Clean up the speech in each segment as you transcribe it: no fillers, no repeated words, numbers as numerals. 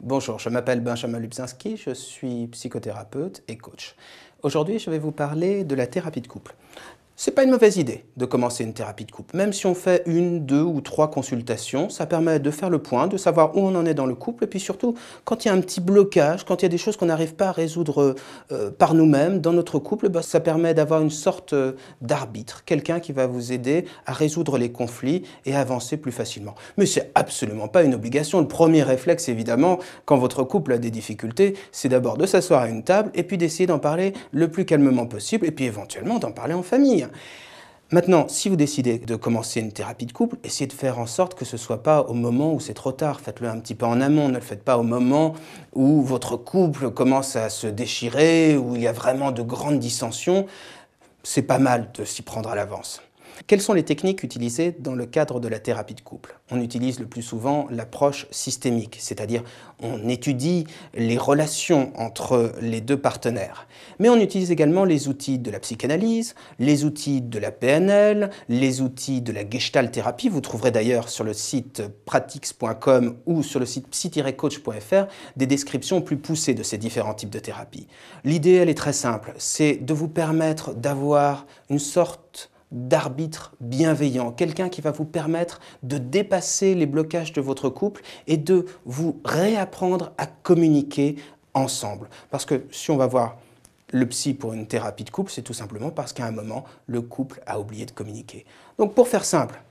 Bonjour, je m'appelle Benjamin Lubzinski, je suis psychothérapeute et coach. Aujourd'hui, je vais vous parler de la thérapie de couple. C'est pas une mauvaise idée de commencer une thérapie de couple. Même si on fait une, deux ou trois consultations, ça permet de faire le point, de savoir où on en est dans le couple, et puis surtout, quand il y a un petit blocage, quand il y a des choses qu'on n'arrive pas à résoudre par nous-mêmes dans notre couple, ça permet d'avoir une sorte d'arbitre, quelqu'un qui va vous aider à résoudre les conflits et à avancer plus facilement. Mais c'est absolument pas une obligation. Le premier réflexe, évidemment, quand votre couple a des difficultés, c'est d'abord de s'asseoir à une table et puis d'essayer d'en parler le plus calmement possible, et puis éventuellement d'en parler en famille. Maintenant, si vous décidez de commencer une thérapie de couple, essayez de faire en sorte que ce ne soit pas au moment où c'est trop tard. Faites-le un petit peu en amont, ne le faites pas au moment où votre couple commence à se déchirer, où il y a vraiment de grandes dissensions. C'est pas mal de s'y prendre à l'avance. Quelles sont les techniques utilisées dans le cadre de la thérapie de couple? On utilise le plus souvent l'approche systémique, c'est-à-dire on étudie les relations entre les deux partenaires. Mais on utilise également les outils de la psychanalyse, les outils de la PNL, les outils de la Gestalt thérapie. Vous trouverez d'ailleurs sur le site pratix.com ou sur le site psy-coach.fr des descriptions plus poussées de ces différents types de thérapies. L'idée, elle est très simple, c'est de vous permettre d'avoir une sorte d'arbitre bienveillant, quelqu'un qui va vous permettre de dépasser les blocages de votre couple et de vous réapprendre à communiquer ensemble. Parce que si on va voir le psy pour une thérapie de couple, c'est tout simplement parce qu'à un moment, le couple a oublié de communiquer. Donc pour faire simple,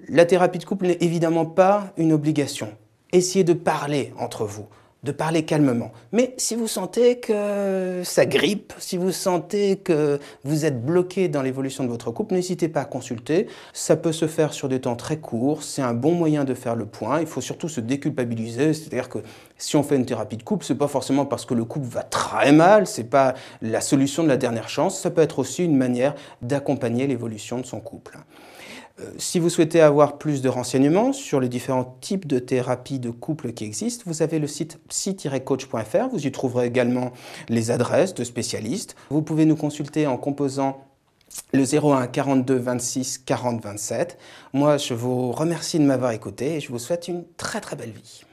la thérapie de couple n'est évidemment pas une obligation. Essayez de parler entre vous, de parler calmement. Mais si vous sentez que ça grippe, si vous sentez que vous êtes bloqué dans l'évolution de votre couple, n'hésitez pas à consulter. Ça peut se faire sur des temps très courts, c'est un bon moyen de faire le point. Il faut surtout se déculpabiliser, c'est-à-dire que si on fait une thérapie de couple, c'est pas forcément parce que le couple va très mal, c'est pas la solution de la dernière chance, ça peut être aussi une manière d'accompagner l'évolution de son couple. Si vous souhaitez avoir plus de renseignements sur les différents types de thérapies de couple qui existent, vous avez le site psy-coach.fr. Vous y trouverez également les adresses de spécialistes. Vous pouvez nous consulter en composant le 01 42 26 40 27. Moi, je vous remercie de m'avoir écouté et je vous souhaite une très très belle vie.